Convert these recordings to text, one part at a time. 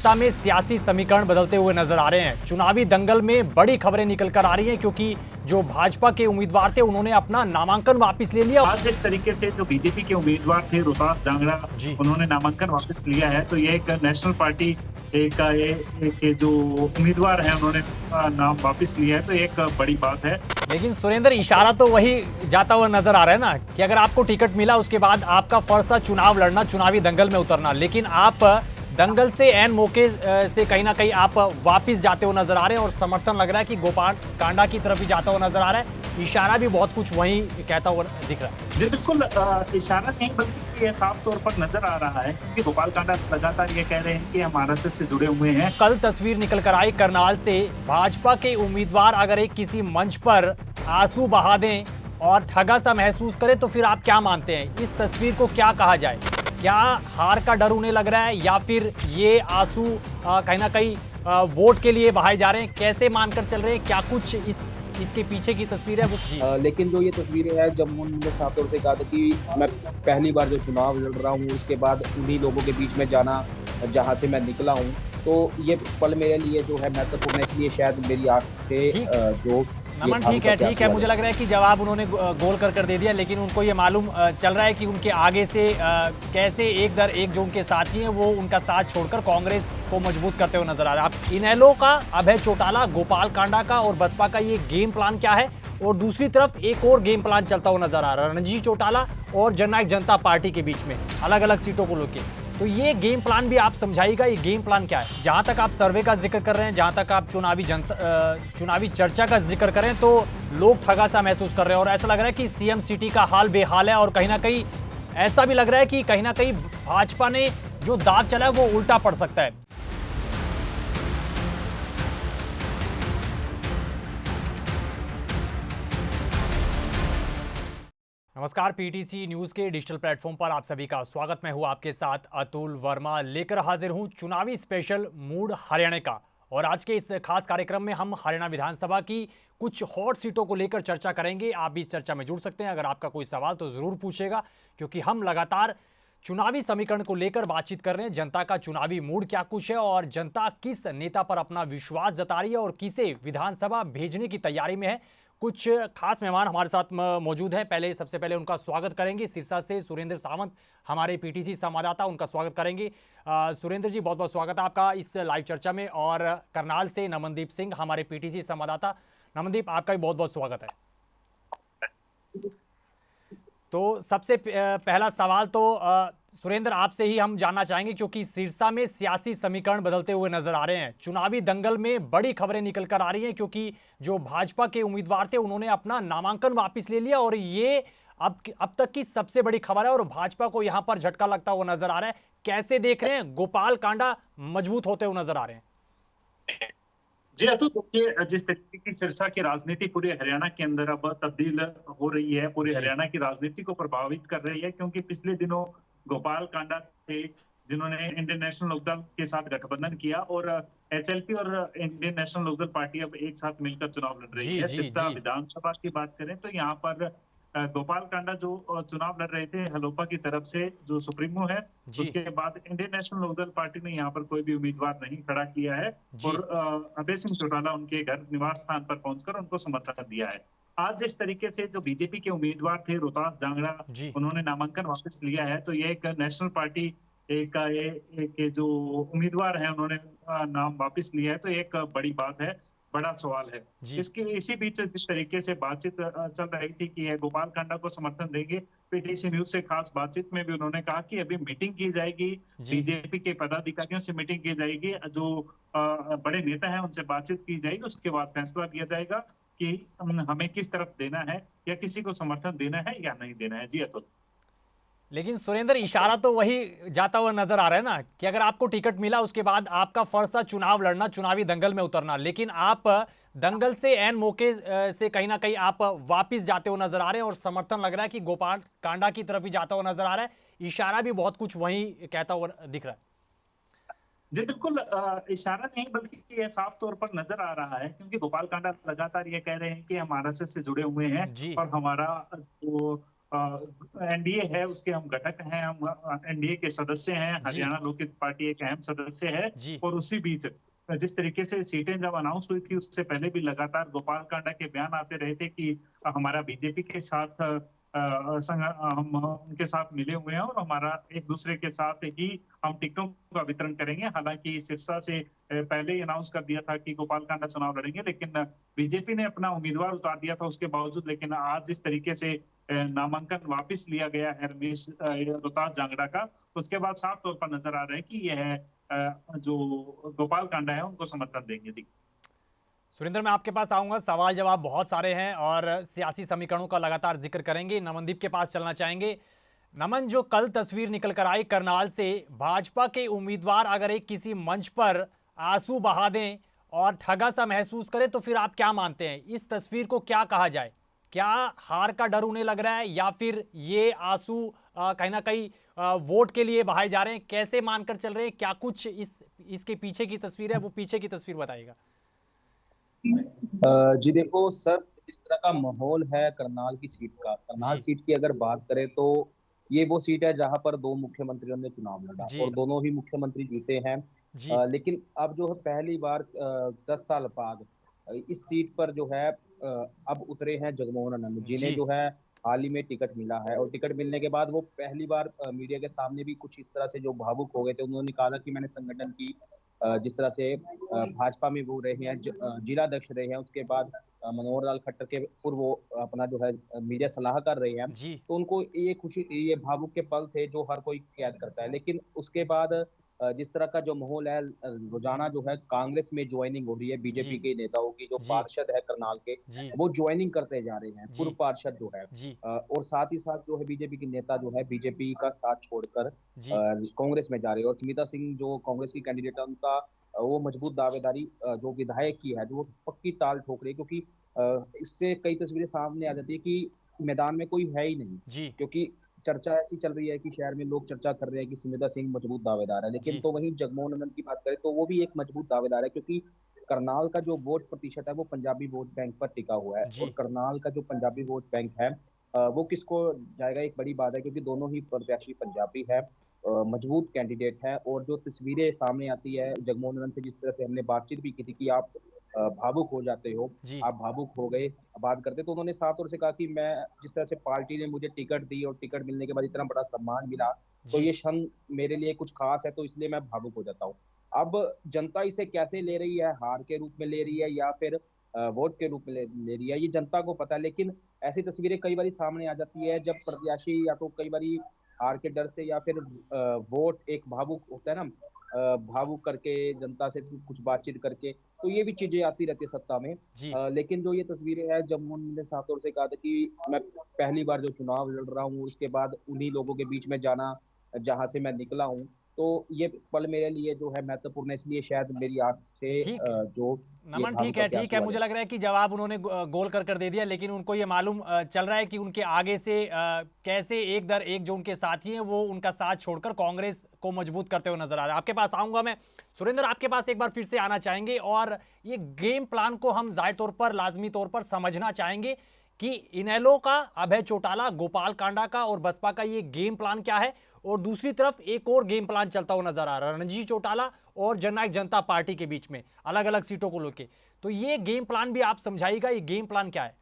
सिरसा में सियासी समीकरण बदलते हुए नजर आ रहे हैं। चुनावी दंगल में बड़ी खबरें निकल कर आ रही हैं क्योंकि जो भाजपा के उम्मीदवार थे उन्होंने अपना नामांकन वापस ले लिया। आज जिस तरीके से जो बीजेपी के उम्मीदवार थे रोहतास जांगड़ा, जी उन्होंने नामांकन वापस लिया है, तो ये एक नेशनल पार्टी का ये जो उम्मीदवार है उन्होंने नाम वापस लिया है, तो एक बड़ी बात है। लेकिन सुरेंद्र, इशारा तो वही जाता हुआ नजर आ रहा है ना कि अगर आपको टिकट मिला उसके बाद आपका फर्ज था चुनाव लड़ना, चुनावी दंगल में उतरना, लेकिन आप दंगल से एन मौके से कहीं ना कहीं आप वापस जाते हुए नजर आ रहे हैं और समर्थन लग रहा है कि गोपाल कांडा की तरफ ही जाता हुआ नजर आ रहा है। इशारा भी बहुत कुछ वही कहता हुआ दिख रहा है। जी बिल्कुल, इशारा नहीं बल्कि ये साफ तौर पर नजर आ रहा है क्योंकि गोपाल कांडा लगातार ये कह रहे हैं कि हम आरएसएस से जुड़े हुए हैं। कल तस्वीर निकल कर आई करनाल से, भाजपा के उम्मीदवार अगर एक किसी मंच पर आंसू बहा दें और ठगा सा महसूस करें तो फिर आप क्या मानते हैं, इस तस्वीर को क्या कहा जाए? क्या हार का डर उन्हें लग रहा है या फिर ये आंसू कहीं ना कहीं वोट के लिए बहाए जा रहे हैं? कैसे मानकर चल रहे हैं, क्या कुछ इसके पीछे की तस्वीर है वो? जी लेकिन जो ये तस्वीरें हैं, जब उन्होंने साफ तौर से कहा था कि मैं पहली बार जो चुनाव लड़ रहा हूँ, उसके बाद उन्हीं लोगों के बीच में जाना जहाँ से मैं निकला हूँ, तो ये पल मेरे लिए जो है महत्वपूर्ण है। इसलिए शायद मेरी आंख से जो नमन, ठीक है, मुझे लग रहा है कि जवाब उन्होंने गोल कर दे दिया, लेकिन उनको ये मालूम चल रहा है कि उनके आगे से कैसे एक दर एक जो उनके साथी हैं वो उनका साथ छोड़कर कांग्रेस को मजबूत करते हुए नजर आ रहा है। अब इनेलो का, अभय चौटाला, गोपाल कांडा का और बसपा का ये गेम प्लान क्या है, और दूसरी तरफ एक और गेम प्लान चलता हुआ नजर आ रहा है रणजीत चौटाला और जननायक जनता पार्टी के बीच में अलग अलग सीटों को लेकर। तो ये गेम प्लान भी आप समझाइएगा, ये गेम प्लान क्या है? जहां तक आप सर्वे का जिक्र कर रहे हैं, जहां तक आप चुनावी चर्चा का जिक्र करें, तो लोग ठगा सा महसूस कर रहे हैं और ऐसा लग रहा है कि सीएम सिटी का हाल बेहाल है और कहीं ना कहीं ऐसा भी लग रहा है कि कहीं ना कहीं भाजपा ने जो दांव चला है वो उल्टा पड़ सकता है। नमस्कार, पीटीसी न्यूज के डिजिटल प्लेटफॉर्म पर आप सभी का स्वागत। मैं हूं आपके साथ अतुल वर्मा, लेकर हाजिर हूं चुनावी स्पेशल मूड हरियाणा का। और आज के इस खास कार्यक्रम में हम हरियाणा विधानसभा की कुछ हॉट सीटों को लेकर चर्चा करेंगे। आप भी इस चर्चा में जुड़ सकते हैं। अगर आपका कोई सवाल तो जरूर पूछेगा, क्योंकि हम लगातार चुनावी समीकरण को लेकर बातचीत कर रहे हैं। जनता का चुनावी मूड क्या कुछ है और जनता किस नेता पर अपना विश्वास जता रही है और किसे विधानसभा भेजने की तैयारी में है। कुछ खास मेहमान हमारे साथ मौजूद हैं। सबसे पहले उनका स्वागत करेंगे। सिरसा से सुरेंद्र सावंत, हमारे पीटीसी संवाददाता, उनका स्वागत करेंगे। सुरेंद्र जी, बहुत बहुत स्वागत है आपका इस लाइव चर्चा में। और करनाल से नमनदीप सिंह, हमारे पीटीसी संवाददाता। नमनदीप, आपका भी बहुत बहुत स्वागत है। तो सबसे पहला सवाल तो सुरेंद्र आपसे ही हम जानना चाहेंगे, क्योंकि सिरसा में सियासी समीकरण बदलते हुए नजर आ रहे हैं। चुनावी दंगल में बड़ी खबरें निकल कर आ रही हैं क्योंकि जो भाजपा के उम्मीदवार थे उन्होंने अपना नामांकन वापस ले लिया और ये अब तक की सबसे बड़ी खबर है और भाजपा को यहां पर झटका लगता हुआ नजर आ रहा है। कैसे देख रहे हैं? गोपाल कांडा मजबूत होते हुए नजर आ रहे हैं। जी अतुल, देखिए जिस तरीके की सिरसा की राजनीति पूरे हरियाणा के अंदर अब तब्दील हो रही है, पूरे हरियाणा की राजनीति को प्रभावित कर रही है, क्योंकि पिछले दिनों गोपाल कांडा थे जिन्होंने इंडियन नेशनल लोकदल के साथ गठबंधन किया और एचएलपी और इंडियन नेशनल लोकदल पार्टी अब एक साथ मिलकर चुनाव लड़ रही है। सिरसा विधानसभा की बात करें तो यहाँ पर गोपाल कांडा जो चुनाव लड़ रहे थे हलोपा की तरफ से, जो सुप्रीमो है, उसके बाद इंडियन नेशनल लोकदल पार्टी ने यहाँ पर कोई भी उम्मीदवार नहीं खड़ा किया है और अभय सिंह चौटाला उनके घर निवास स्थान पर पहुंचकर उनको समर्थन दिया है। आज जिस तरीके से जो बीजेपी के उम्मीदवार थे रोहतास जांगड़ा, उन्होंने नामांकन वापस लिया है, तो ये एक नेशनल पार्टी एक जो उम्मीदवार है उन्होंने नाम वापस लिया है, तो एक बड़ी बात है, बड़ा सवाल है। इसी बीच जिस तरीके से बातचीत चल रही थी कि गोपाल कांडा को समर्थन देंगे, पीटीसी न्यूज से खास बातचीत में भी उन्होंने कहा कि अभी मीटिंग की जाएगी, बीजेपी के पदाधिकारियों से मीटिंग की जाएगी, जो बड़े नेता हैं उनसे बातचीत की जाएगी, उसके बाद फैसला लिया जाएगा कि हमें किस तरफ देना है या किसी को समर्थन देना है या नहीं देना है। जी अतुल, लेकिन सुरेंद्र, इशारा तो वही जाता हुआ नजर आ रहा है ना कि अगर आपको टिकट मिला उसके बाद आपका फर्ज था चुनाव लड़ना, चुनावी दंगल में उतरना, लेकिन आप दंगल से एन मौके से कहीं ना कहीं आप वापस जाते हुए नजर आ रहे हैं और समर्थन लग रहा है कि गोपाल कांडा की तरफ ही जाता हुआ नजर आ रहा है। इशारा भी बहुत कुछ वही कहता हुआ दिख रहा है। जी बिल्कुल, इशारा नहीं बल्कि ये साफ तौर पर नजर आ रहा है, क्योंकि गोपाल कांडा लगातार ये कह रहे हैं कि हम आरएसएस से जुड़े हुए हैं और हमारा जो एनडीए है उसके हम घटक हैं, हम एनडीए के सदस्य हैं, जी हरियाणा लोक हित पार्टी एक अहम सदस्य है। जी और उसी बीच जिस तरीके से सीटें जब अनाउंस हुई थी उससे पहले भी लगातार गोपाल कांडा के बयान आते रहे थे कि हमारा बीजेपी के साथ हम उनके साथ मिले हुए हैं और हमारा एक दूसरे के साथ ही हम टिकटों का वितरण करेंगे। हालांकि सिरसा से पहले ही अनाउंस कर दिया था कि गोपाल कांडा चुनाव लड़ेंगे, लेकिन बीजेपी ने अपना उम्मीदवार उतार दिया था उसके बावजूद। लेकिन आज जिस तरीके से नामांकन वापस लिया गया है रमेश रोहतास जांगड़ा का, उसके बाद साफ तौर पर नजर आ रहा है कि यह जो गोपाल कांडा है उनको समर्थन देंगे। जी सुरेंद्र, मैं आपके पास आऊंगा, सवाल जवाब बहुत सारे हैं और सियासी समीकरणों का लगातार जिक्र करेंगे। नमनदीप के पास चलना चाहेंगे। नमन, जो कल तस्वीर निकल कर आई करनाल से, भाजपा के उम्मीदवार अगर एक किसी मंच पर आंसू बहा दें और ठगा सा महसूस करें तो फिर आप क्या मानते हैं, इस तस्वीर को क्या कहा जाए? क्या हार का डर उन्हें लग रहा है या फिर ये आंसू कहीं ना कहीं वोट के लिए बहाए जा रहे हैं? कैसे मानकर चल रहे हैं? क्या कुछ इसके पीछे की तस्वीर है, वो पीछे की तस्वीर बताइएगा। जी देखो सर, जिस तरह का माहौल है करनाल की सीट का, करनाल जी सीट की अगर बात करें तो ये वो सीट है जहां पर दो मुख्यमंत्रियों ने चुनाव लड़ा जी और दोनों ही मुख्यमंत्री जीते हैं। जी लेकिन अब जो है पहली बार 10 साल बाद इस सीट पर जो है अब उतरे हैं जगमोहन आनंद, जिन्हें जी जो है हाल ही में टिकट मिला है। और टिकट मिलने के बाद वो पहली बार मीडिया के सामने भी कुछ इस तरह से जो भावुक हो गए थे। उन्होंने कहा कि मैंने संगठन की जिस तरह से भाजपा में वो रहे हैं, जिला अध्यक्ष रहे हैं, उसके बाद मनोहर लाल खट्टर के पूर्व वो अपना जो है मीडिया सलाहकार रहे हैं। जी तो उनको ये खुशी थी, ये भावुक के पल थे जो हर कोई कैद करता है। लेकिन उसके बाद जिस तरह का जो माहौल है, रोजाना जो है कांग्रेस में ज्वाइनिंग हो रही है, बीजेपी जी के नेताओं की, जो जी पार्षद है करनाल के, जी वो ज्वाइनिंग करते जा रहे हैं, पूर्व जी पार्षद जो है। जी और साथ ही साथ जो है बीजेपी के नेता जो है बीजेपी का साथ छोड़कर जी कांग्रेस में जा रहे हैं। और स्मिता सिंह जो कांग्रेस की कैंडिडेट है, उनका वो मजबूत दावेदारी जो विधायक की है, जो वो पक्की ताल ठोक रही है। क्योंकि इससे कई तस्वीरें सामने आ जाती है कि मैदान में कोई है ही नहीं। जी क्योंकि चर्चा ऐसी चल रही है कि शहर में लोग चर्चा कर रहे हैं कि स्मिता सिंह मजबूत दावेदार है। लेकिन जी तो वहीं जगमोहन आनंद की बात करें तो वो भी एक मजबूत दावेदार है, क्योंकि करनाल का जो वोट प्रतिशत है वो पंजाबी वोट बैंक पर टिका हुआ है। और जी करनाल का जो पंजाबी वोट बैंक है वो किसको जाएगा, एक बड़ी बात है, क्योंकि दोनों ही प्रत्याशी पंजाबी है, मजबूत कैंडिडेट है। और जो तस्वीरें सामने आती है जगमोहन आनंद से, जिस तरह से हमने बातचीत भी की थी कि आप भावुक हो जाते हो, जी आप भावुक हो गए बात करते, तो उन्होंने साफ तौर से कहा कि मैं जिस तरह से पार्टी ने मुझे टिकट दी और टिकट मिलने के बाद इतना बड़ा सम्मान मिला, तो जी ये क्षण मेरे लिए कुछ खास है, तो इसलिए मैं भावुक हो जाता हूँ। अब जनता इसे कैसे ले रही है, हार के रूप में ले रही है या फिर वोट के रूप में ले रही है, ये जनता को पता है। लेकिन ऐसी तस्वीरें कई बार सामने आ जाती है जब प्रत्याशी या तो कई बार हार के डर से या फिर वोट एक भावुक होता है ना, भावुक करके जनता से कुछ बातचीत करके, तो ये भी चीजें आती रहती है सत्ता में। जी लेकिन जो ये तस्वीरें हैं जब उन्होंने साफ तौर से कहा था कि मैं पहली बार जो चुनाव लड़ रहा हूँ, उसके बाद उन्हीं लोगों के बीच में जाना जहां से मैं निकला हूँ, तो ये पल मेरे लिए जो है महत्वपूर्ण है। इसलिए शायद मेरी आंख से ठीक है जो ये नमन, भावुक करके ठीक है। आंसू आ मुझे जाए। लग रहा है कि जवाब उन्होंने गोल कर दे दिया, लेकिन उनको ये मालूम चल रहा है कि उनके आगे से कैसे एक दर एक जो उनके साथी हैं वो उनका साथ छोड़कर कांग्रेस को मजबूत करते हुए नजर आ रहा है। आपके पास आऊंगा मैं। सुरेंद्र, आपके पास एक बार फिर से आना चाहेंगे और ये गेम प्लान को हम जाहिर तौर पर, लाजमी तौर पर समझना चाहेंगे कि इनेलो का, अभय चौटाला, गोपाल कांडा का और बसपा का ये गेम प्लान क्या है। और दूसरी तरफ एक और गेम प्लान चलता हुआ नजर आ रहा है रणजीत चौटाला और जननायक जनता पार्टी के बीच में अलग अलग सीटों को लेकर। तो ये गेम प्लान भी आप समझाइएगा, ये गेम प्लान क्या है?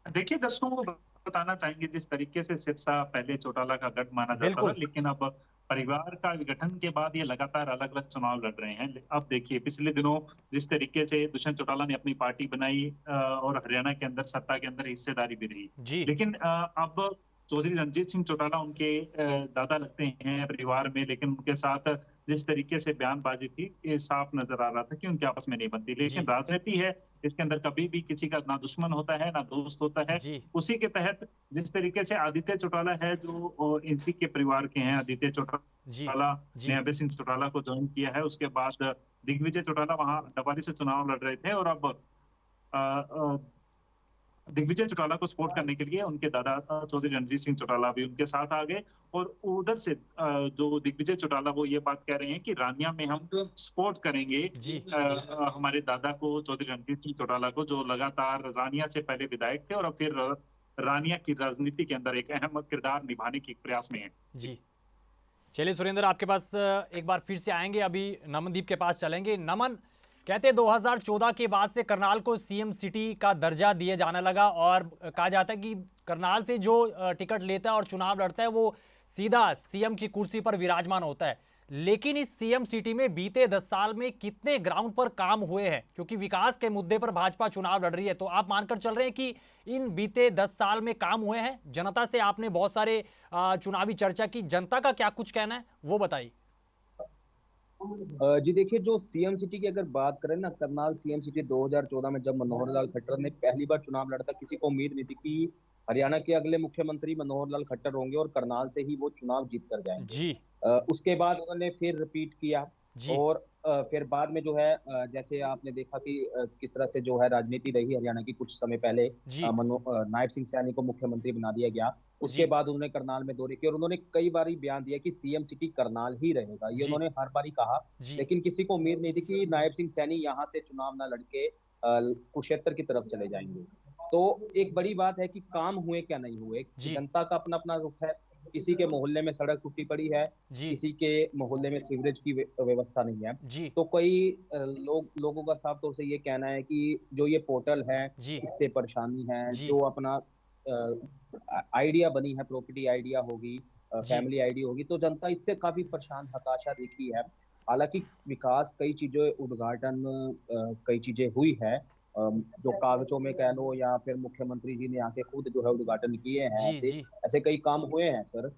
देखिए, दर्शकों को बताना चाहेंगे जिस तरीके से सिरसा पहले चौटाला का गढ़ माना जाता था, बिल्कुल। लेकिन अब परिवार का विघटन के बाद ये लगातार अलग अलग चुनाव लड़ रहे हैं। अब देखिए, पिछले दिनों जिस तरीके से दुष्यंत चौटाला ने अपनी पार्टी बनाई और हरियाणा के अंदर सत्ता के अंदर हिस्सेदारी भी रही, जी लेकिन अब चौधरी रणजीत सिंह चौटाला उनके दादा लगते हैं परिवार में, लेकिन उनके साथ जिस तरीके से बयानबाजी थी, ये साफ नजर आ रहा था कि उनके आपस में नहीं बनती। लेकिन जी राजनीति है, इसके अंदर कभी भी किसी का ना दुश्मन होता है ना दोस्त होता है। जी उसी के तहत जिस तरीके से आदित्य चौटाला है जो एनसी के परिवार के हैं, आदित्य जी चौटाला ने जी अभय सिंह चौटाला को ज्वाइन किया है। उसके बाद दिग्विजय चौटाला वहां डबारी से चुनाव लड़ रहे थे और अब अ, अ, दिग्विजय चौटाला को सपोर्ट करने के लिए उनके दादा चौधरी रणजीत सिंह चौटाला भी उनके साथ आ गए। और उधर से जो दिग्विजय चौटाला वो ये बात कह रहे हैं कि रानिया में हम सपोर्ट करेंगे जी हमारे दादा को, चौधरी रणजीत सिंह चौटाला को, जो लगातार रानिया से पहले विधायक थे और अब फिर रानिया की राजनीति के अंदर एक अहम किरदार निभाने के प्रयास में है। जी, चलिए सुरेंद्र, आपके पास एक बार फिर से आएंगे, अभी नमनदीप के पास चलेंगे। नमन, कहते 2014 के बाद से करनाल को सीएम सिटी का दर्जा दिए जाने लगा और कहा जाता है कि करनाल से जो टिकट लेता है और चुनाव लड़ता है वो सीधा सीएम की कुर्सी पर विराजमान होता है। लेकिन इस सीएम सिटी में बीते 10 साल में कितने ग्राउंड पर काम हुए हैं? क्योंकि विकास के मुद्दे पर भाजपा चुनाव लड़ रही है, तो आप मानकर चल रहे हैं कि इन बीते 10 साल में काम हुए हैं? जनता से आपने बहुत सारे चुनावी चर्चा की, जनता का क्या कुछ कहना है वो बताइए। जी देखिए, जो सीएम सिटी की अगर बात करें ना, करनाल सीएम सिटी 2014 में जब मनोहर लाल खट्टर ने पहली बार चुनाव लड़ा था, किसी को उम्मीद नहीं थी कि हरियाणा के अगले मुख्यमंत्री मनोहर लाल खट्टर होंगे और करनाल से ही वो चुनाव जीत कर जाएंगे। जी उसके बाद उन्होंने फिर रिपीट किया जी और फिर बाद में जो है जैसे आपने देखा कि किस तरह से जो है राजनीति रही हरियाणा की, कुछ समय पहले जी नायब सिंह सैनी को मुख्यमंत्री बना दिया गया। उसके जी बाद उन्होंने करनाल में दौरे किए और उन्होंने कई बार बयान दिया कि सीएम सिटी करनाल ही रहेगा, ये जी उन्होंने हर बार कहा। जी लेकिन किसी को उम्मीद नहीं थी कि नायब सिंह सैनी यहाँ से चुनाव ना लड़के कुरुक्षेत्र की तरफ चले जाएंगे। तो एक बड़ी बात है कि काम हुए क्या नहीं हुए, जी जनता का अपना अपना रुख है। किसी के मोहल्ले में सड़क टूटी पड़ी है, जी किसी के मोहल्ले में सीवरेज की व्यवस्था नहीं है। जी तो कई लोगों का साफ तौर से ये कहना है कि जो ये पोर्टल है जी इससे परेशानी है। जी जो अपना आइडिया बनी है, प्रॉपर्टी आइडिया होगी, जी फैमिली आइडिया होगी, तो जनता इससे काफी परेशान हताशा देखी है। हालांकि विकास कई चीजें उद्घाटन कई चीजें हुई है, जो कागजों में कह लो या फिर मुख्यमंत्री जी ने आके खुद जो है उद्घाटन किए हैं। जी ऐसे जी ऐसे कई काम हुए हैं सर।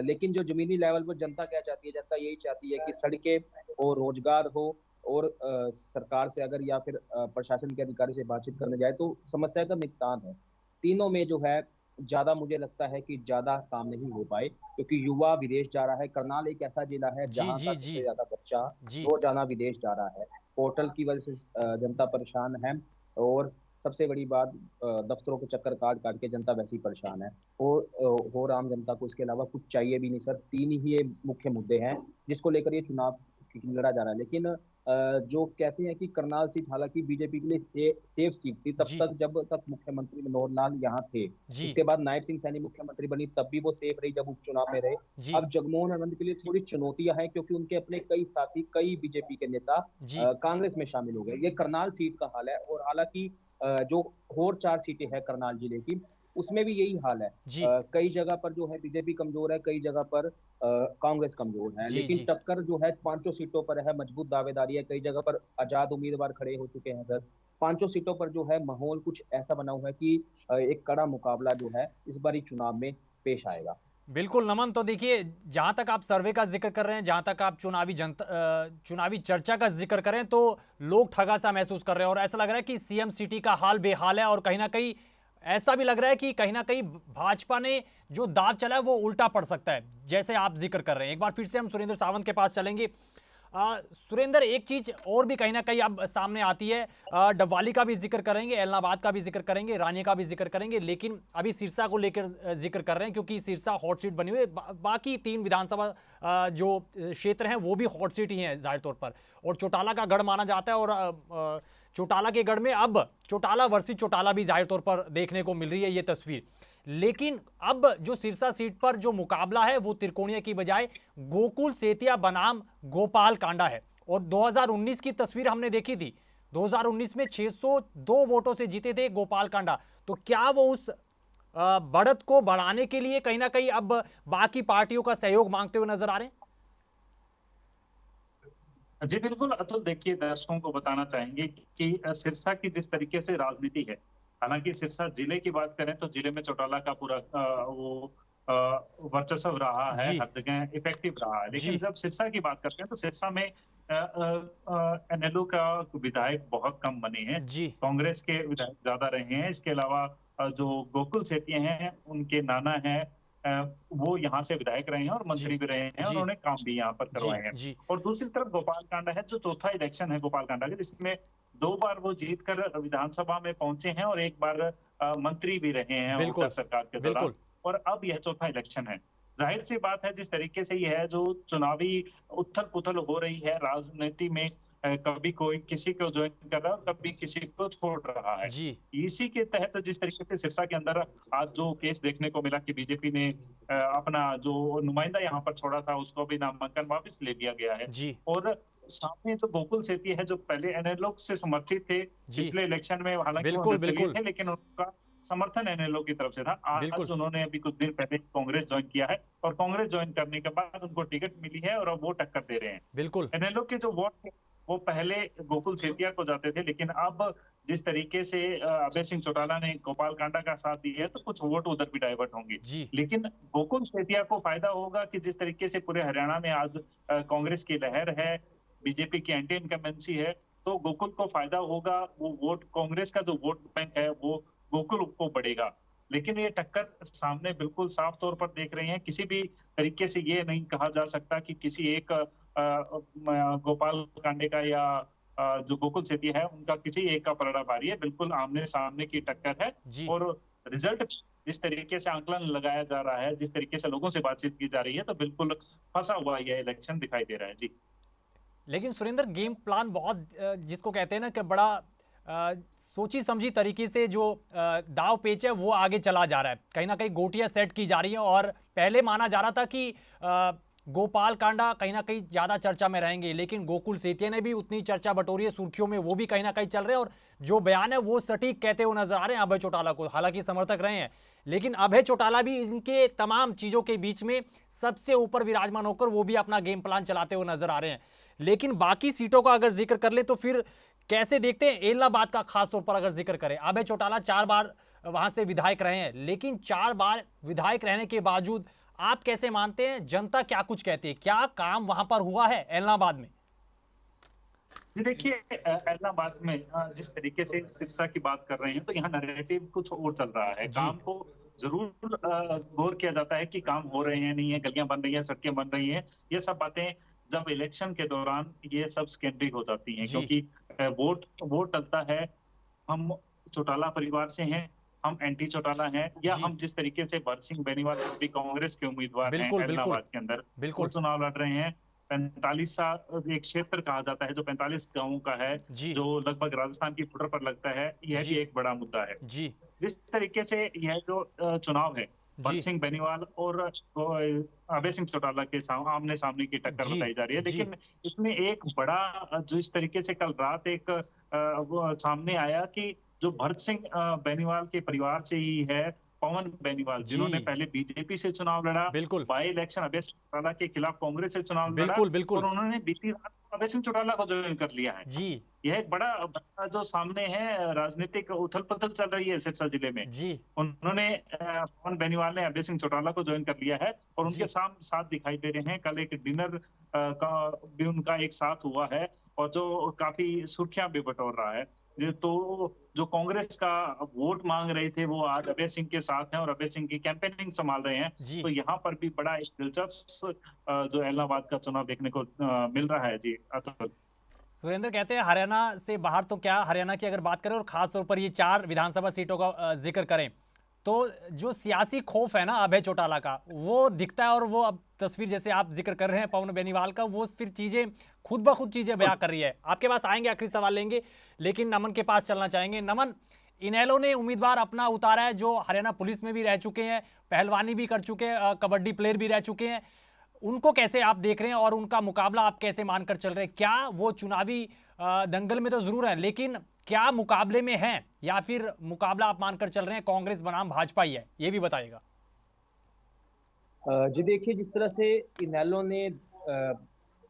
लेकिन जो जमीनी लेवल पर जनता क्या चाहती है, जनता यही चाहती है कि सड़कें हो, रोजगार हो और सरकार से अगर या फिर प्रशासन के अधिकारी से बातचीत करने जाए तो समस्या का निपटान है। तीनों में जो है ज्यादा मुझे लगता है कि ज्यादा काम नहीं हो पाए, क्योंकि युवा विदेश जा रहा है। करनाल एक ऐसा जिला है जी जहां जी का जी सबसे ज्यादा बच्चा जी रोजाना विदेश जा रहा है। पोर्टल की वजह से जनता परेशान है और सबसे बड़ी बात, दफ्तरों के चक्कर काट काट के जनता वैसे ही परेशान है। और आम जनता को इसके अलावा कुछ चाहिए भी नहीं सर। तीन ही ये मुख्य मुद्दे हैं जिसको लेकर ये चुनाव लड़ा जा रहा है। लेकिन जो कहते हैं कि करनाल सीट हालांकि बीजेपी के लिए सेफ सीट थी तब जी तक जब तक मुख्यमंत्री मनोहर लाल यहाँ थे। जी उसके बाद नायब सिंह सैनी मुख्यमंत्री बनी तब भी वो सेफ रही जब उपचुनाव में रहे। जी अब जगमोहन आनंद के लिए थोड़ी चुनौतियां हैं, क्योंकि उनके अपने कई साथी, कई बीजेपी के नेता जी कांग्रेस में शामिल हो गए। ये करनाल सीट का हाल है। और हालांकि जो और 4 सीटें हैं करनाल जिले की, उसमें भी यही हाल है। जी कई जगह पर जो है बीजेपी कमजोर है, कई जगह पर कांग्रेस कमजोर है। जी लेकिन जी टक्कर जो है पांचों सीटों पर है, मजबूत दावेदारी है। कई जगह पर आजाद उम्मीदवार खड़े हो चुके हैं सर। पांचों सीटों पर जो है माहौल कुछ ऐसा बना हुआ है कि एक कड़ा मुकाबला जो है इस बारी चुनाव में पेश आएगा। बिल्कुल नमन, तो देखिए जहां तक आप सर्वे का जिक्र कर रहे हैं, जहां तक आप चुनावी चर्चा का जिक्र करें, तो लोग ठगा सा महसूस कर रहे हैं और ऐसा लग रहा है कि सीएम सिटी का हाल बेहाल है और कहीं ना कहीं ऐसा भी लग रहा है कि कहीं ना कहीं भाजपा ने जो दाव चला है वो उल्टा पड़ सकता है, जैसे आप जिक्र कर रहे हैं। एक बार फिर से हम सुरेंद्र सावंत के पास चलेंगे। सुरेंद्र, एक चीज और भी कहीं ना कहीं अब सामने आती है, डबवाली का भी जिक्र करेंगे, एलनाबाद का भी जिक्र करेंगे, रानिया का भी जिक्र करेंगे, लेकिन अभी सिरसा को लेकर जिक्र कर रहे हैं क्योंकि सिरसा हॉट सीट बनी हुई है। बाकी 3 विधानसभा जो क्षेत्र हैं वो भी हॉट सीट ही हैं जाहिर तौर पर, और चौटाला का गढ़ माना जाता है और चौटाला के गढ़ में अब चौटाला वर्सेस चौटाला भी जाहिर तौर पर देखने को मिल रही है ये तस्वीर। लेकिन अब जो सिरसा सीट पर जो मुकाबला है वो त्रिकोणीय की बजाय गोकुल सेतिया बनाम गोपाल कांडा है। और 2019 की तस्वीर हमने देखी थी, 2019 में 602 वोटों से जीते थे गोपाल कांडा। तो क्या वो उस बढ़त को बढ़ाने के लिए कहीं ना कहीं अब बाकी पार्टियों का सहयोग मांगते हुए नजर आ रहे हैं? जी बिल्कुल अतुल, देखिए दर्शकों को बताना चाहेंगे कि सिरसा की जिस तरीके से राजनीति है, हालांकि सिरसा जिले की बात करें तो जिले में चौटाला का पूरा वो वर्चस्व रहा है, जी हर जगह इफेक्टिव रहा है। लेकिन जी जब सिरसा की बात करते हैं तो सिरसा में एनएलओ का विधायक बहुत कम बने हैं, जी कांग्रेस के विधायक ज्यादा रहे हैं। इसके अलावा जो गोकुल सेतिया हैं उनके नाना हैं, वो यहाँ से विधायक रहे हैं और जी मंत्री भी रहे हैं, जी उन्होंने काम भी यहाँ पर जी करवाए हैं। जी और दूसरी तरफ गोपाल कांडा है, जो चौथा इलेक्शन है गोपाल कांडा का, जिसमें 2 बार वो जीत कर विधानसभा में पहुंचे हैं और 1 बार मंत्री भी रहे हैं उत्तर बिल्कुल सरकार के दौरान। बिल्कुल और अब यह चौथा इलेक्शन है जाहिर सी बात है जिस तरीके से ये है जो चुनावी उथल-पुथल हो रही है राजनीति में, कभी कोई किसी को ज्वाइन कर रहा है और कभी किसी को छोड़ रहा है। जी, इसी के तहत जिस तरीके से सिरसा के अंदर आज जो केस देखने को मिला कि बीजेपी ने अपना जो नुमाइंदा यहाँ पर छोड़ा था उसको भी नामांकन वापस ले लिया गया है। जी, और सामने जो गोकुल सेठी है जो पहले एनएलओ से समर्थित थे, जी। पिछले इलेक्शन में हालांकि वो बिल्कुल, निर्दलीय बिल्कुल, थे लेकिन उनका समर्थन एनएलओ की तरफ से था। बिल्कुल, आज उन्होंने अभी कुछ दिन पहले कांग्रेस ज्वाइन किया है और कांग्रेस ज्वाइन करने के बाद उनको टिकट मिली है और अब वो टक्कर दे रहे हैं। बिल्कुल। इनेलो के जो वोट थे, वो पहले गोकुल सेठिया को जाते थे, लेकिन अब जिस तरीके से अभय सिंह चौटाला ने गोपाल कांडा का साथ दिया है, तो कुछ वोट उधर भी डाइवर्ट होंगे। जी, लेकिन गोकुल सेठिया को फायदा होगा कि जिस तरीके से पूरे हरियाणा में आज कांग्रेस की लहर है, बीजेपी की एंटी इनकम्बेंसी है, तो गोकुल को फायदा होगा। वो वोट कांग्रेस का जो वोट बैंक है, वो गोकुल को बढ़ेगा। लेकिन ये टक्कर सामने बिल्कुल साफ तौर पर देख रहे हैं। किसी भी तरीके से ये नहीं कहा जा सकता कि किसी एक गोपाल कांडे का या जो गोकुल सेठी है उनका किसी एक का पलड़ा भारी है। बिल्कुल आमने-सामने की टक्कर है जी। और रिजल्ट जिस तरीके से आंकलन लगाया जा रहा है, जिस तरीके से लोगों से बातचीत की जा रही है, तो बिल्कुल फंसा हुआ ये इलेक्शन दिखाई दे रहा है। जी। लेकिन सुरेंद्र गेम प्लान बहुत जिसको कहते हैं ना कि बड़ा सोची समझी तरीके से जो दाव पेच है वो आगे चला जा रहा है, कहीं ना कहीं गोटियां सेट की जा रही हैं। और पहले माना जा रहा था कि गोपाल कांडा कहीं ना कहीं ज्यादा चर्चा में रहेंगे, लेकिन गोकुल सेठिया ने भी उतनी चर्चा बटोरी है सुर्खियों में, वो भी कहीं ना कहीं चल रहे हैं। और जो बयान है वो सटीक कहते हुए नजर आ रहे हैं अभय चौटाला को, हालांकि समर्थक रहे हैं, लेकिन अभय चौटाला भी इनके तमाम चीजों के बीच में सबसे ऊपर विराजमान होकर वो भी अपना गेम प्लान चलाते हुए नजर आ रहे हैं। लेकिन बाकी सीटों का अगर जिक्र कर ले तो फिर कैसे देखते हैं एलनाबाद का, खास तौर पर अगर जिक्र करें, अभय चौटाला 4 बार वहां से विधायक रहे हैं, लेकिन 4 बार विधायक रहने के बावजूद आप कैसे मानते हैं, जनता क्या कुछ कहती है, क्या काम वहां पर हुआ है एलनाबाद में? जी देखिए, एलनाबाद में जिस तरीके से सिरसा की बात कर रहे हैं, तो यहाँ नैरेटिव कुछ और चल रहा है। जी, काम को जरूर गौर किया जाता है कि काम हो रहे हैं, नहीं है, गलियां बन रही हैं, सड़कें बन रही हैं। ये सब बातें जब इलेक्शन के दौरान ये सब सेकेंडरी हो जाती हैं, जी, क्योंकि वोट वोट डलता है। हम चौटाला परिवार से हैं, हम एंटी चौटाला हैं, या जी, हम जिस तरीके से भरत सिंह बेनीवाल भी कांग्रेस के उम्मीदवार हैं बिल्कुल, बिल्कुल, एलनाबाद के अंदर, वो बिल्कुल, चुनाव लड़ रहे हैं। 45 एक क्षेत्र कहा जाता है जो 45 गांवों का है, जी, जो लगभग राजस्थान की बॉर्डर पर लगता है। यह जी, भी एक बड़ा मुद्दा है। जी, जिस तरीके से यह जो चुनाव है, भरत जी, सिंह बेनीवाल और अभय सिंह चौटाला के आमने सामने की टक्कर जी, बताई जा रही है, जी, लेकिन इसमें एक बड़ा जो इस तरीके से कल रात एक वो सामने आया कि जो भरत सिंह बेनीवाल के परिवार से ही है, पवन बेनीवाल, जिन्होंने जी, पहले बीजेपी से चुनाव लड़ा, बिल्कुल, बाई इलेक्शन अभय सिंह चौटाला के खिलाफ कांग्रेस से चुनाव लड़ा, बिल्कुल, बिल्कुल, और उन्होंने बीती रात को अभय सिंह चौटाला को ज्वाइन कर लिया है। जी, यह एक बड़ा जो सामने है, राजनीतिक उथल-पुथल चल रही है सिरसा जिले में। जी, उन्होंने पवन बेनीवाल ने अभय सिंह चौटाला को ज्वाइन कर लिया है और उनके जी, साथ दिखाई दे रहे हैं। कल एक डिनर का भी उनका एक साथ हुआ है और जो काफी सुर्खियां भी बटोर रहा है। तो जो कांग्रेस का वोट मांग रहे थे वो आज अभय सिंह के साथ हैं और अभय सिंह की कैंपेनिंग संभाल रहे हैं। जी। तो यहाँ पर भी बड़ा एक दिलचस्प जो इलाहाबाद का चुनाव देखने को मिल रहा है। जी अतुल। सुरेंद्र कहते हैं हरियाणा से बाहर तो क्या, हरियाणा की अगर बात करें और खास तौर पर ये 4 विधानसभा सीटों का जिक्र करें, तो जो सियासी खौफ है ना अभय चौटाला का, वो दिखता है। और वो अब तस्वीर जैसे आप जिक्र कर रहे हैं पवन बेनीवाल का, वो फिर चीजें खुद ब खुद चीजें बयां कर रही है। आपके पास आएंगे, आखिरी सवाल लेंगे, लेकिन नमन के पास चलना चाहेंगे। नमन, इनेलो ने उम्मीदवार अपना उतारा है जो हरियाणा पुलिस में भी रह चुके हैं, पहलवानी भी कर चुके हैं, कबड्डी प्लेयर भी रह चुके हैं। उनको कैसे आप देख रहे हैं और उनका मुकाबला आप कैसे मानकर चल रहे हैं? क्या वो चुनावी दंगल में तो जरूर है, लेकिन क्या मुकाबले में है, या फिर मुकाबला आप मानकर चल रहे हैं कांग्रेस बनाम भाजपा ही है? ये भी बताइएगा। जी देखिए, जिस तरह से इनेलो ने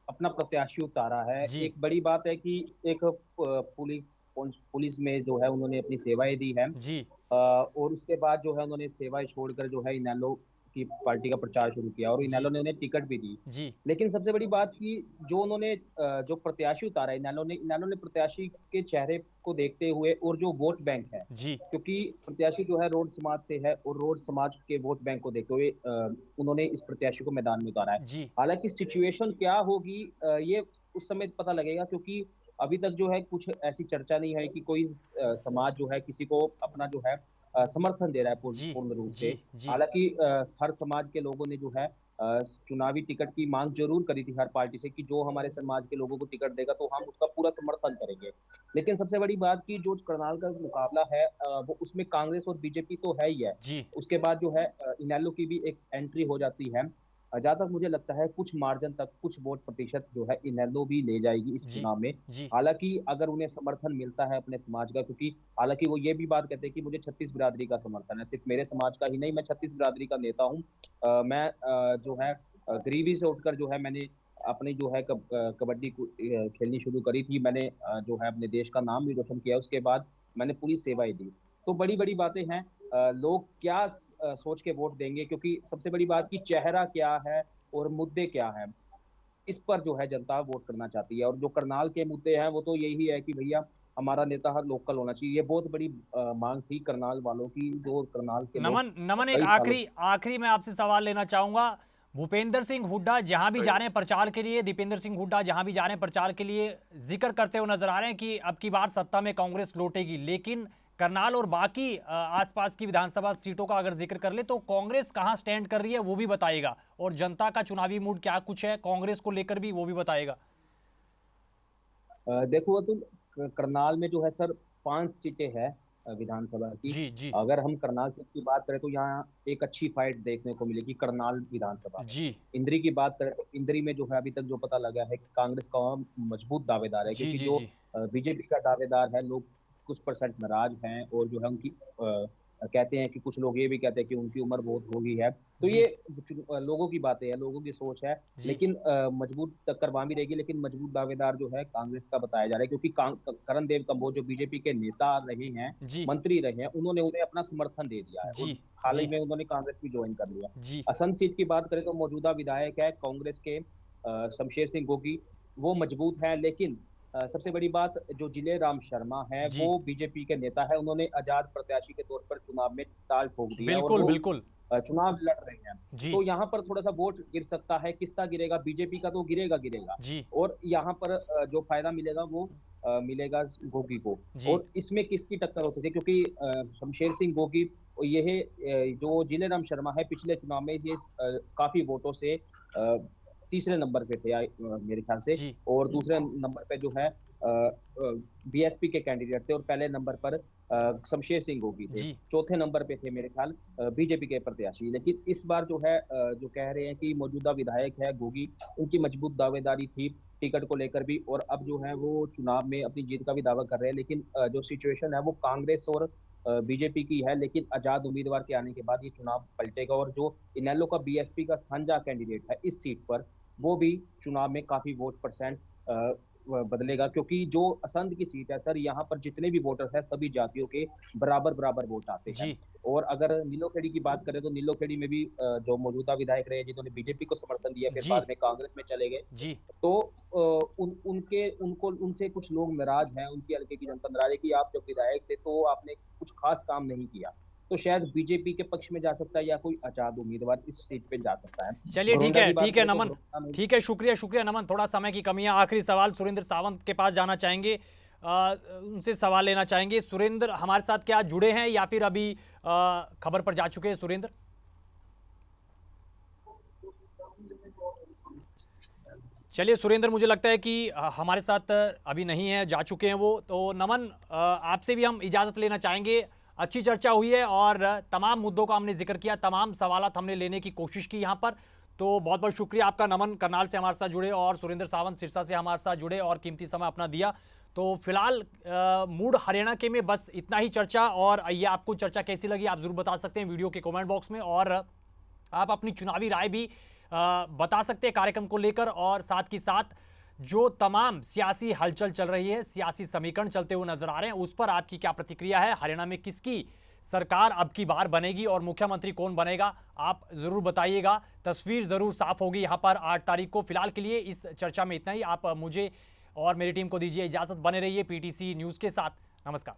अपना प्रत्याशी उतारा है, जी, एक बड़ी बात है कि एक पुलिस में जो है उन्होंने अपनी सेवाएं दी हैं, जी, और उसके बाद जो है उन्होंने सेवाएं छोड़कर जो है इनेलो की पार्टी का प्रचार शुरू किया और इनेलो जी, ने उन्हें टिकट भी दी। जी, लेकिन सबसे बड़ी बात कि जो उन्होंने जो प्रत्याशी उतारा इनेलो ने प्रत्याशी के चेहरे को देखते हुए और जो वोट बैंक है, जी, क्योंकि प्रत्याशी जो है रोड समाज से है और रोड समाज के वोट बैंक को देखते हुए उन्होंने इस प्रत्याशी को मैदान में उतारा है। जी, हालांकि सिचुएशन क्या होगी ये उस समय पता लगेगा, क्योंकि अभी तक जो है कुछ ऐसी चर्चा नहीं है कि कोई समाज जो है किसी को अपना जो है समर्थन दे रहा है जी पूर्ण रूप जी से। जी हालांकि हर समाज के लोगों ने जो है चुनावी टिकट की मांग जरूर करी थी हर पार्टी से कि जो हमारे समाज के लोगों को टिकट देगा तो हम उसका पूरा समर्थन करेंगे। लेकिन सबसे बड़ी बात कि जो करनाल का मुकाबला है वो उसमें कांग्रेस और बीजेपी तो है ही है। जी उसके बाद जो है इनेलो की भी एक एंट्री हो जाती है। जहाँ तक मुझे लगता है कुछ मार्जिन तक कुछ वोट प्रतिशत जो है इनेलो भी ले जाएगी इस जी चुनाव में। जी हालांकि अगर उन्हें समर्थन मिलता है अपने समाज का, क्योंकि हालांकि वो ये भी बात कहते हैं कि मुझे 36 बिरादरी का समर्थन है, सिर्फ मेरे समाज का ही नहीं, मैं 36 बिरादरी का नेता हूँ। मैं जो है गरीबी से उठकर जो है मैंने अपनी जो है कबड्डी खेलनी शुरू करी थी। मैंने जो है अपने देश का नाम भी रोशन किया, उसके बाद मैंने पूरी सेवाएं दी। तो बड़ी बड़ी बातें हैं। लोग क्या सोच के वोट देंगे, क्योंकि सबसे बड़ी बात कि चेहरा क्या है और मुद्दे क्या है, इस पर जो है जनता वोट करना चाहती है। और जो करनाल के मुद्दे हैं वो तो यही है कि भैया हमारा नेता हर लोकल होना चाहिए। ये बहुत बड़ी मांग थी करनाल वालों की, जो करनाल के लोग नमन नमन एक कई सालों आखिरी आखिरी मैं आपसे सवाल लेना चाहूंगा। भूपेंद्र सिंह हुड्डा जहां भी जा रहे हैं प्रचार के लिए, दीपेंद्र सिंह हुड्डा जहां भी जा रहे हैं प्रचार के लिए, जिक्र करते हुए नजर आ रहे हैं कि अब की बार सत्ता में कांग्रेस लौटेगी। लेकिन करनाल और बाकी आसपास की विधानसभा सीटों का अगर जिक्र कर ले तो कांग्रेस कहां स्टैंड कर रही है वो भी बताएगा, और जनता का चुनावी मूड क्या कुछ है कांग्रेस को लेकर भी वो भी बताएगा। देखो तो करनाल में जो है सर 5 सीटें हैं विधानसभा की। जी जी अगर हम करनाल सीट की बात करें तो यहाँ एक अच्छी फाइट देखने को मिलेगी करनाल विधानसभा में। जी इंद्री की बात करें तो इंद्री में जो है अभी तक जो पता लगा है कि कांग्रेस का मजबूत दावेदार है, जी क्योंकि जी जो जी बीजेपी का दावेदार है, लोग कुछ परसेंट नाराज हैं। और जो है उनकी कहते हैं कि कुछ लोग ये भी कहते हैं कि उनकी उम्र बहुत हो गई है। तो ये जी लोगों की बातें हैं, लोगों की सोच है। जी लेकिन मजबूत टक्कर वहां भी रहेगी, लेकिन मजबूत दावेदार जो है कांग्रेस का बताया जा रहा है, क्योंकि करण देव कंबोज जो बीजेपी के नेता रहे हैं, जी मंत्री रहे हैं, उन्होंने उन्हें अपना समर्थन दे दिया है और जी हाल ही जी में उन्होंने कांग्रेस भी ज्वाइन कर लिया। जी असम सीट की बात करें तो मौजूदा विधायक है कांग्रेस के शमशेर सिंह गोगी, वो मजबूत है। लेकिन सबसे बड़ी बात जो जिले राम शर्मा है वो जी बीजेपी के नेता है, उन्होंने आजाद प्रत्याशी के तौर पर चुनाव में ताल ठोक दिया है और बिल्कुल वो बिल्कुल चुनाव लड़ रहे हैं। जी तो यहाँ पर थोड़ा सा वोट गिर सकता है। किसका गिरेगा? बीजेपी का तो गिरेगा गिरेगा। जी और यहाँ पर जो फायदा मिलेगा वो मिलेगा गोगी को। जी और इसमें किसकी टक्कर हो सकती है, क्योंकि शमशेर सिंह गोगी यह जो जिलेराम शर्मा है पिछले चुनाव में ये काफी वोटों से तीसरे नंबर पे थे मेरे ख्याल से। जी और दूसरे नंबर पे जो है बीएसपी के कैंडिडेट थे और पहले नंबर पर शमशेर सिंह गोगी थे। जी चौथे नंबर पे थे मेरे ख्याल बीजेपी के प्रत्याशी। लेकिन इस बार जो है जो कह रहे हैं कि मौजूदा विधायक है गोगी, उनकी मजबूत दावेदारी थी टिकट को लेकर भी, और अब जो है वो चुनाव में अपनी जीत का भी दावा कर रहे हैं। लेकिन जो सिचुएशन है वो कांग्रेस और बीजेपी की है, लेकिन आजाद उम्मीदवार के आने के बाद ये चुनाव पलटेगा। और जो इनेलो का बीएसपी का साझा कैंडिडेट है इस सीट पर, वो भी चुनाव में काफी वोट परसेंट बदलेगा, क्योंकि जो असंध की सीट है सर, यहाँ पर जितने भी वोटर हैं सभी जातियों के बराबर बराबर वोट आते हैं। जी और अगर नीलोखेड़ी की बात करें तो नीलोखेड़ी में भी जो मौजूदा विधायक रहे जिन्होंने बीजेपी को समर्थन दिया फिर जी बाद में कांग्रेस में चले गए, जी तो उनसे कुछ लोग नाराज हैं, उनकी हल्के की जनता नाराज है कि आप जब विधायक थे तो आपने कुछ खास काम नहीं किया। तो शायद बीजेपी के पक्ष में जा सकता है या कोई आजाद उम्मीदवार इस सीट पे जा सकता है। चलिए घरौंडा की बात ठीक है करें तो नमन, घरौंडा में ठीक है, शुक्रिया शुक्रिया नमन, थोड़ा समय की कमी है। आखिरी सवाल सुरेंद्र सावंत के पास जाना चाहेंगे, उनसे सवाल लेना चाहेंगे। सुरेंद्र हमारे साथ क्या जुड़े हैं या फिर अभी खबर पर जा चुके हैं सुरेंद्र? चलिए सुरेंद्र, मुझे लगता है कि हमारे साथ अभी नहीं है, जा चुके हैं वो। तो नमन, आपसे भी हम इजाज़त लेना चाहेंगे। अच्छी चर्चा हुई है और तमाम मुद्दों का हमने जिक्र किया, तमाम सवालात हमने लेने की कोशिश की यहाँ पर। तो बहुत बहुत शुक्रिया आपका नमन, करनाल से हमारे साथ जुड़े, और सुरेंद्र सावंत सिरसा से हमारे साथ जुड़े और कीमती समय अपना दिया। तो फिलहाल मूड हरियाणा के में बस इतना ही चर्चा, और ये आपको चर्चा कैसी लगी आप जरूर बता सकते हैं वीडियो के कमेंट बॉक्स में, और आप अपनी चुनावी राय भी बता सकते हैं कार्यक्रम को लेकर। और साथ ही साथ जो तमाम सियासी हलचल चल रही है, सियासी समीकरण चलते हुए नजर आ रहे हैं, उस पर आपकी क्या प्रतिक्रिया है? हरियाणा में किसकी सरकार अब की बार बनेगी और मुख्यमंत्री कौन बनेगा, आप जरूर बताइएगा। तस्वीर जरूर साफ होगी यहाँ पर 8 तारीख को। फिलहाल के लिए इस चर्चा में इतना ही। आप मुझे और मेरी टीम को दीजिए इजाजत, बने रहिए पीटीसी न्यूज के साथ। नमस्कार।